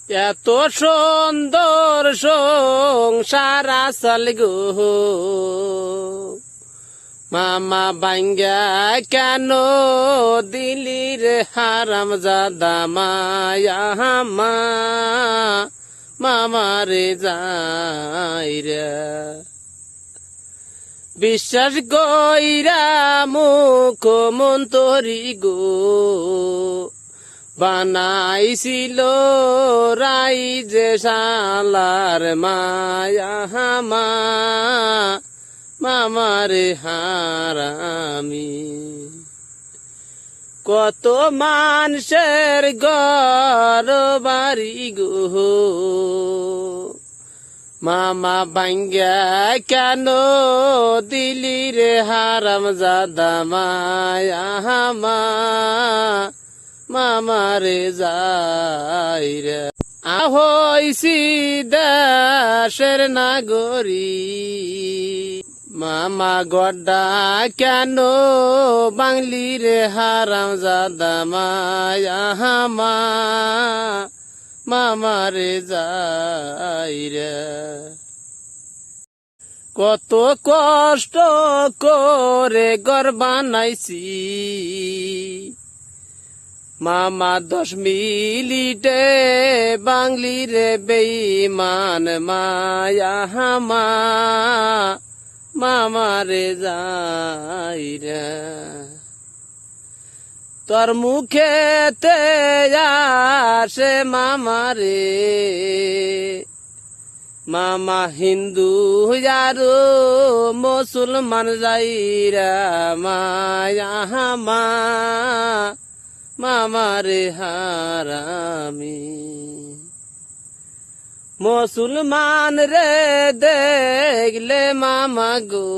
এত সুন্দর সংসার আসল গো মামা বাঙ্গা কেন দিলি রে হারাম জাদা মায়া মামা রে যাই রে বিশ্বাস গইরা মুখ মন্তরি গো বানাইছিল রাই যে শালার মায়া মামারে হারামি কত মানুষের ঘর বাড়ি গো মামা বাঙ্গা কেন দিলি রে হারাম জাদা মায়া মামারে যাই রে হইছি দেশের নাগরী মামা গড্ডা কেন বাংলি রে হারাম জাদা মায়া মামারে যাই রে কত কষ্ট করে ঘর বানাইছি মামা 10 মিনিটে বাংলি রে বেঈমান মায়া মামারে যাই রে তোর মুখেতে আসে মামারে মামা হিন্দু যারো মুসলমান যাইরা মায়া মামারে হারামি মুসলমান রে দেখলে মামা গো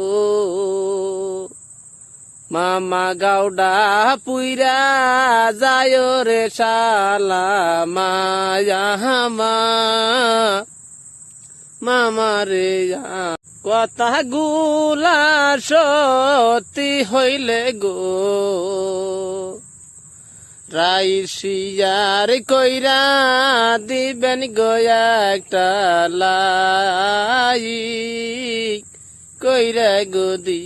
মামা গাউডা পুইরা যায় রে শালা মায়া মামারে কথা গুলা সত্যি হইলে গো রাই শিয়ার কইরা দিবেন গো একটা লাই কইরা গো দি